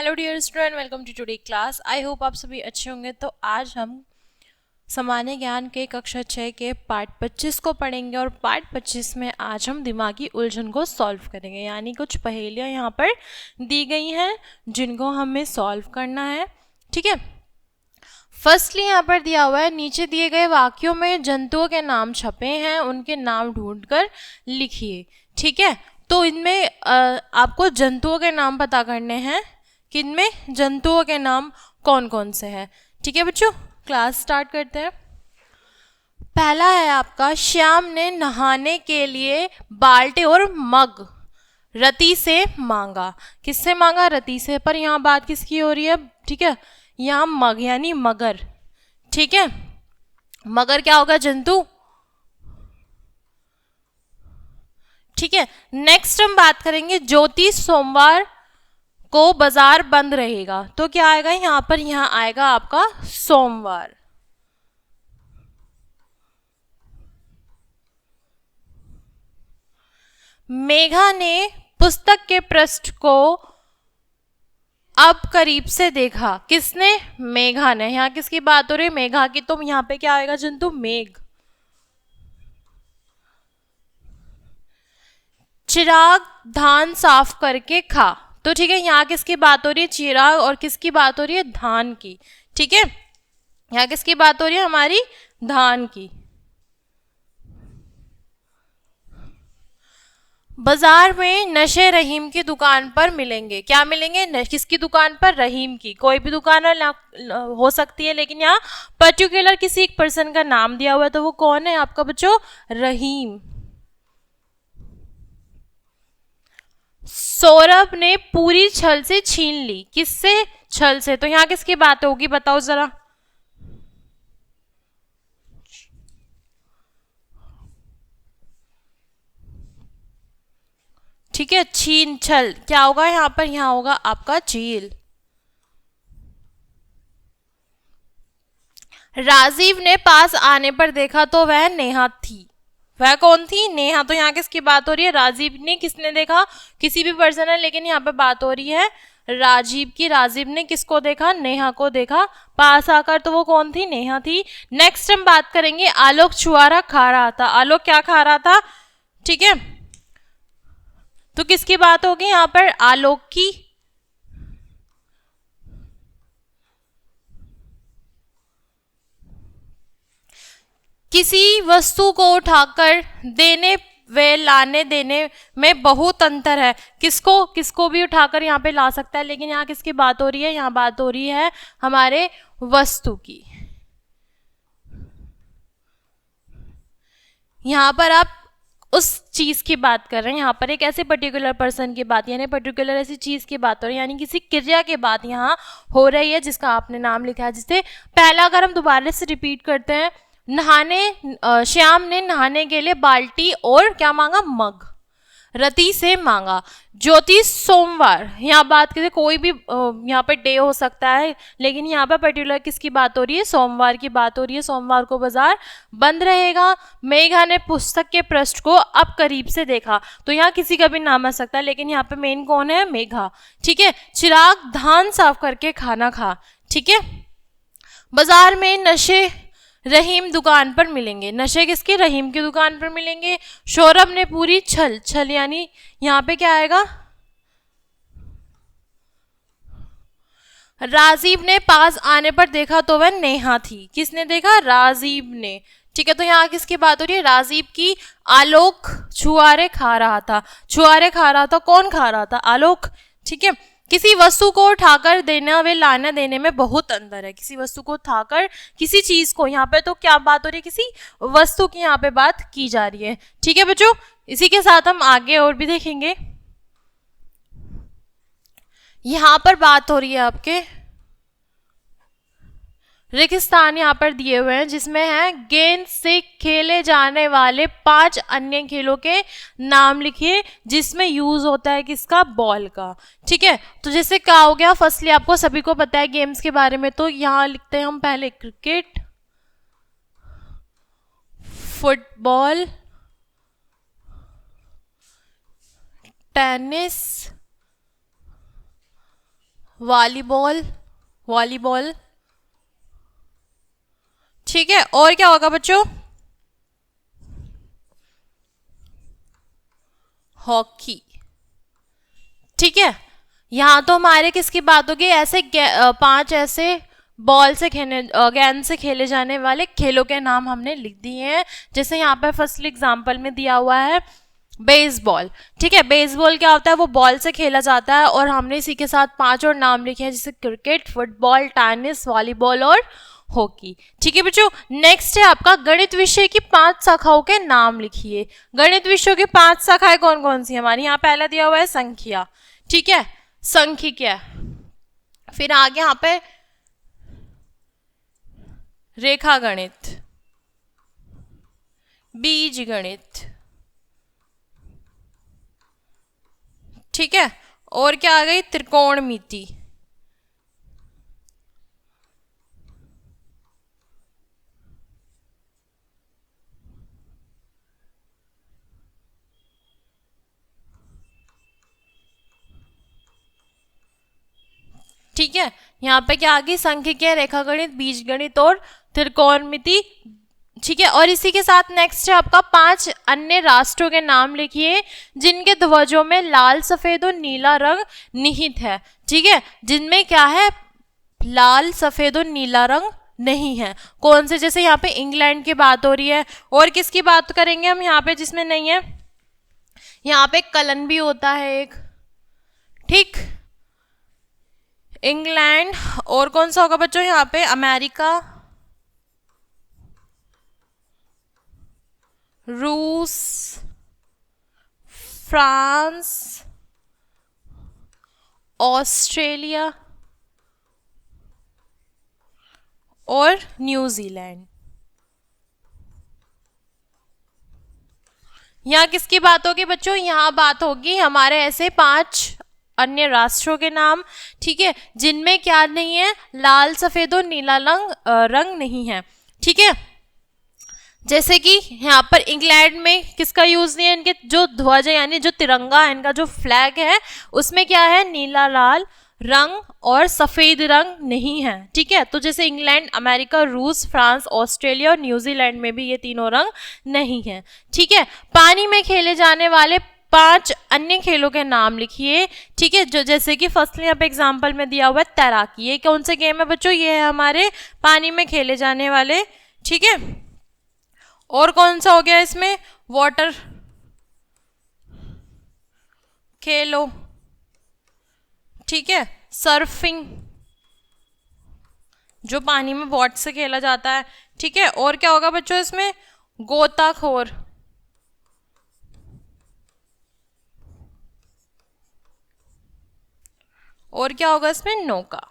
Hello dear student, welcome to today class. I hope आप सभी अच्छे होंगे। तो आज हम सामान्य ज्ञान के कक्षा 6 के पार्ट 25 को पढ़ेंगे और पार्ट 25 में आज हम दिमागी उलझन को सॉल्व करेंगे। यानी कुछ पहेलियाँ यहाँ पर दी गई हैं जिनको हमें सॉल्व करना है। ठीक है, फर्स्टली यहाँ पर दिया हुआ है, नीचे दिए गए वाक्यों में जंतुओं के नाम छपे हैं, उनके नाम ढूंढकर लिखिए। ठीक है, तो इनमें आपको जंतुओं के नाम पता करने हैं कि इनमें जंतुओं के नाम कौन कौन से हैं। ठीक है बच्चों, क्लास स्टार्ट करते हैं। पहला है आपका, श्याम ने नहाने के लिए बाल्टी और मग रति से मांगा। किससे मांगा? रति से। पर यहाँ बात किसकी हो रही है? ठीक है, यहाँ मग यानी मगर। ठीक है, मगर क्या होगा? जंतु। ठीक है, नेक्स्ट हम बात करेंगे, ज्योति सोमवार को बाजार बंद रहेगा। तो क्या आएगा यहाँ पर? यहाँ आएगा आपका सोमवार। मेघा ने पुस्तक के पृष्ठ को अब करीब से देखा। किसने? मेघा ने। यहाँ किसकी बात हो रही है? मेघा की। तो यहाँ पे क्या आएगा? जंतु मेघ। चिराग धान साफ करके खा। तो ठीक है, यहाँ किसकी बात हो रही है? चिराग। और किसकी बात हो रही है? धान की। ठीक है, यहाँ किसकी बात हो रही है? हमारी धान की। बाजार में नशे रहीम की दुकान पर मिलेंगे। क्या मिलेंगे? किसकी दुकान पर? रहीम की। कोई भी दुकान हो सकती है, लेकिन यहाँ पर्टिकुलर किसी एक पर्सन का नाम दिया हुआ है, तो वो कौन है आपका बच्चों? रहीम। सौरभ ने पूरी छल से छीन ली। किससे? छल से। तो यहाँ किसकी बात होगी? बताओ जरा। ठीक है, छीन छल क्या होगा यहाँ पर? यहाँ होगा आपका झील। राजीव ने पास आने पर देखा तो वह नेहा थी। वह कौन थी? नेहा। तो यहाँ किसकी बात हो रही है? राजीव ने। किसने देखा? किसी भी पर्सन है, लेकिन यहाँ पे बात हो रही है राजीव की। राजीव ने किसको देखा? नेहा को देखा पास आकर। तो वो कौन थी? नेहा थी। नेक्स्ट हम बात करेंगे, आलोक छुआरा खा रहा था। आलोक क्या खा रहा था? ठीक है, तो किसकी बात होगी यहाँ पर? आलोक की। किसी वस्तु को उठाकर देने व लाने देने में बहुत अंतर है। किसको? किसको भी उठाकर यहाँ पे ला सकता है, लेकिन यहाँ किसकी बात हो रही है? यहाँ बात हो रही है हमारे वस्तु की। यहाँ पर आप उस चीज की बात कर रहे हैं, यहाँ पर एक ऐसे पर्टिकुलर पर्सन की बात, यानी पर्टिकुलर ऐसी चीज की बात हो रही है, यानी किसी क्रिया की बात यहाँ हो रही है जिसका आपने नाम लिखा है। जिससे पहला अगर हम दोबारा से रिपीट करते हैं, श्याम ने नहाने के लिए बाल्टी और क्या मांगा? मग रति से मांगा। ज्योति सोमवार, यहाँ बात करें कोई भी यहाँ पे डे हो सकता है, लेकिन यहाँ पे पर्टिकुलर किसकी बात हो रही है? सोमवार की बात हो रही है। सोमवार को बाजार बंद रहेगा। मेघा ने पुस्तक के पृष्ठ को अब करीब से देखा। तो यहाँ किसी का भी नाम आ सकता है, लेकिन यहाँ पे मेन कौन है? मेघा। ठीक है, चिराग धान साफ करके खाना खा। ठीक है, बाजार में नशे रहीम दुकान पर मिलेंगे। नशे किसकी? रहीम की दुकान पर मिलेंगे। सौरभ ने पूरी छल। छल यानी यहाँ पे क्या आएगा? राजीव ने पास आने पर देखा तो वह नेहा थी। किसने देखा? राजीव ने। ठीक है, तो यहाँ किसकी बात हो रही है? राजीव की। आलोक छुआरे खा रहा था। छुआरे खा रहा था, कौन खा रहा था? आलोक। ठीक है, किसी वस्तु को उठाकर देना व लाना देने में बहुत अंतर है। किसी वस्तु को उठाकर, किसी चीज को, यहाँ पे तो क्या बात हो रही है? किसी वस्तु की यहाँ पे बात की जा रही है। ठीक है बच्चों, इसी के साथ हम आगे और भी देखेंगे। यहाँ पर बात हो रही है आपके रेगिस्तान यहाँ पर दिए हुए हैं, जिसमें है गेंद से खेले जाने वाले 5 अन्य खेलों के नाम लिखिए जिसमें यूज होता है किसका? बॉल का। ठीक है, तो जैसे क्या हो गया, फर्स्टली आपको सभी को पता है गेम्स के बारे में, तो यहाँ लिखते हैं हम पहले cricket, football, tennis, volleyball, volleyball. ठीक है, और क्या होगा बच्चों? हॉकी। ठीक है, यहाँ तो हमारे किसकी बात होगी? ऐसे 5 ऐसे बॉल से खेलने गेंद से खेले जाने वाले खेलों के नाम हमने लिख दिए हैं। जैसे यहाँ पे फर्स्ट एग्जांपल में दिया हुआ है बेसबॉल। ठीक है, बेसबॉल क्या होता है? वो बॉल से खेला जाता है, और हमने इसी के साथ 5 और नाम लिखे हैं, जैसे क्रिकेट, फुटबॉल, टेनिस, वॉलीबॉल और हॉकी। ठीक है बच्चों, नेक्स्ट है आपका गणित विषय की 5 शाखाओं के नाम लिखिए। गणित विषयों की 5 शाखाएं कौन कौन सी हमारी? यहाँ पहला दिया हुआ है संख्या। ठीक है, सांख्यिकी। फिर आगे यहाँ पे रेखा गणित, बीज गणित। ठीक है, और क्या आ गई? त्रिकोणमिति। ठीक है, यहाँ पे क्या आ गई? सांख्यिकी, रेखा गणित, बीज गणित और त्रिकोणमिति। ठीक है, और इसी के साथ नेक्स्ट है आपका 5 अन्य राष्ट्रों के नाम लिखिए जिनके ध्वजों में लाल, सफेद और नीला रंग निहित है। ठीक है, जिनमें क्या है? लाल, सफेद और नीला रंग नहीं है। कौन से? जैसे यहाँ पे इंग्लैंड की बात हो रही है, और किसकी बात करेंगे हम यहाँ पे जिसमें नहीं है? यहाँ पे कलन भी होता है एक। ठीक, इंग्लैंड, और कौन सा होगा बच्चों यहाँ पे? अमेरिका, रूस, फ्रांस, ऑस्ट्रेलिया और न्यूजीलैंड। यहाँ किसकी बात होगी बच्चों? यहाँ बात होगी हमारे ऐसे 5 अन्य राष्ट्रों के नाम। ठीक है, जिनमें क्या नहीं है? लाल, सफेद और नीला रंग नहीं है। ठीक है, जैसे कि यहाँ पर इंग्लैंड में किसका यूज नहीं है? इनके जो ध्वज है यानी जो तिरंगा है, इनका जो फ्लैग है, उसमें क्या है? नीला, लाल रंग और सफेद रंग नहीं है। ठीक है, तो जैसे इंग्लैंड, अमेरिका, रूस, फ्रांस, ऑस्ट्रेलिया और न्यूजीलैंड में भी ये तीनों रंग नहीं है। ठीक है, पानी में खेले जाने वाले 5 अन्य खेलों के नाम लिखिए। ठीक है, जो जैसे कि फर्स्टली यहाँ पे एग्जाम्पल में दिया हुआ है तैराकी। ये कौन से गेम है बच्चों? ये है हमारे पानी में खेले जाने वाले। ठीक है, और कौन सा हो गया इसमें? वाटर खेलो। ठीक है, सर्फिंग, जो पानी में बोट से खेला जाता है। ठीक है, और क्या होगा बच्चों इसमें? गोताखोर। और क्या होगा इसमें? नौका।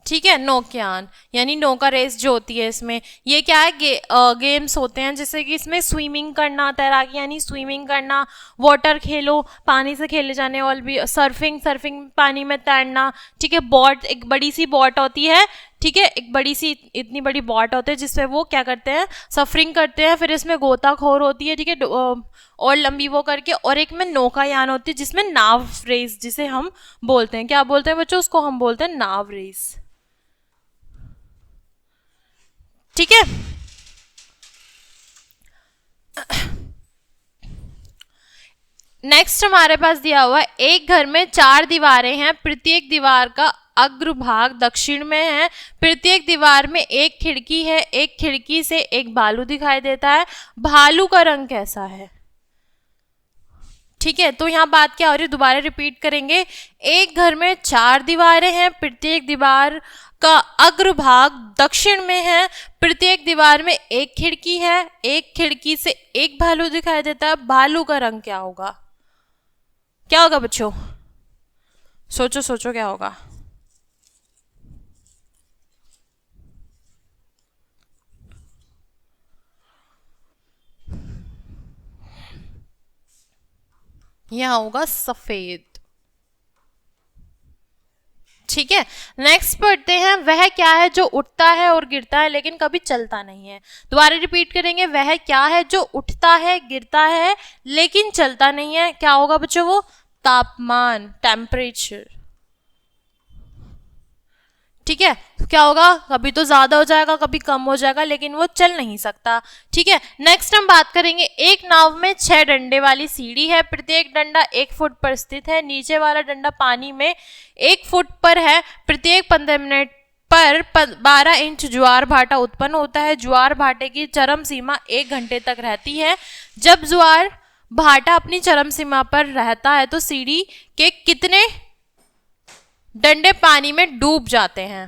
ठीक है, नौकायन यानी नौका रेस जो होती है इसमें। ये क्या है? गेम्स होते हैं, जैसे कि इसमें स्विमिंग करना, तैराकी यानी स्विमिंग करना, वाटर खेलो, पानी से खेले जाने वाले भी, सर्फिंग पानी में तैरना। ठीक है, बोट, एक बड़ी सी बोट होती है। ठीक है, एक बड़ी सी, इतनी बड़ी बोट होती है जिससे वो क्या करते हैं? सफरिंग करते हैं। फिर इसमें गोताखोर होती है। ठीक है, और लंबी वो करके, और एक में नौकायान होती है जिसमें नाव रेस जिसे हम बोलते हैं। क्या बोलते हैं बच्चों? उसको हम बोलते हैं नाव रेस। ठीक है, नेक्स्ट हमारे पास दिया हुआ है एक घर में 4 दीवारें हैं, प्रत्येक दीवार का अग्रभाग दक्षिण में है, प्रत्येक दीवार में एक खिड़की है, एक खिड़की से एक भालू दिखाई देता है, भालू का रंग कैसा है? ठीक है, तो यहाँ बात क्या हो रही है? दोबारा रिपीट करेंगे। एक घर में 4 दीवारें हैं, प्रत्येक दीवार का अग्रभाग दक्षिण में है, प्रत्येक दीवार में एक खिड़की है, एक खिड़की से एक भालू दिखाई देता है, भालू का रंग क्या होगा? क्या होगा बच्चों? सोचो सोचो क्या होगा? यहाँ होगा सफेद। ठीक है, नेक्स्ट पढ़ते हैं। वह क्या है जो उठता है और गिरता है लेकिन कभी चलता नहीं है? दोबारा रिपीट करेंगे। वह क्या है जो उठता है, गिरता है लेकिन चलता नहीं है? क्या होगा बच्चों? वो तापमान, टेम्परेचर। ठीक है, तो क्या होगा, कभी तो ज्यादा हो जाएगा कभी कम हो जाएगा, लेकिन वो चल नहीं सकता। ठीक है, नेक्स्ट हम बात करेंगे, एक नाव में 6 डंडे वाली सीढ़ी है, प्रत्येक डंडा 1 फुट पर स्थित है, नीचे वाला डंडा पानी में 1 फुट पर है, प्रत्येक 15 मिनट पर 12 इंच ज्वार भाटा उत्पन्न होता है। ज्वार भाटे की चरम सीमा 1 घंटे तक रहती है। जब ज्वार भाटा अपनी चरम सीमा पर रहता है तो सीढ़ी के कितने डंडे पानी में डूब जाते हैं?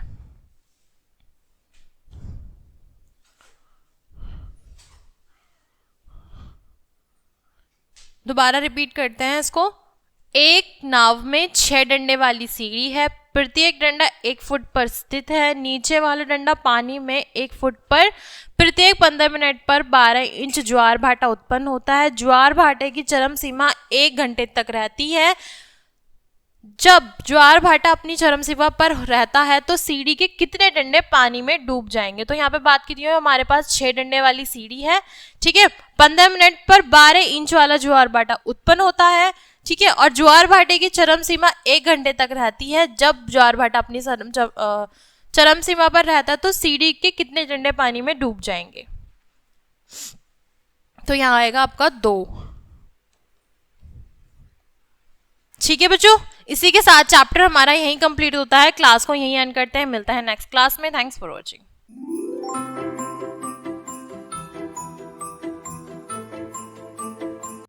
दोबारा रिपीट करते हैं इसको। एक नाव में 6 डंडे वाली सीढ़ी है, प्रत्येक डंडा 1 फुट पर स्थित है, नीचे वाला डंडा पानी में 1 फुट पर, प्रत्येक 15 मिनट पर 12 इंच ज्वार भाटा उत्पन्न होता है। ज्वार भाटे की चरम सीमा 1 घंटे तक रहती है। जब ज्वार भाटा अपनी चरम सीमा पर रहता है तो सीढ़ी के कितने डंडे पानी में डूब जाएंगे? तो यहाँ पे बात की है, हमारे पास 6 डंडे वाली सीढ़ी है। ठीक है, 15 मिनट पर 12 इंच वाला ज्वार भाटा उत्पन्न होता है। ठीक है, और ज्वार भाटे की चरम सीमा 1 घंटे तक रहती है। जब ज्वार भाटा अपनी चरम सीमा पर रहता है तो सीढ़ी के कितने डंडे पानी में डूब जाएंगे? तो यहाँ आएगा आपका 2। ठीक है बच्चों, इसी के साथ चैप्टर हमारा यहीं कंप्लीट होता है। क्लास को यहीं एंड करते हैं, मिलता है नेक्स्ट क्लास में। Thanks for watching.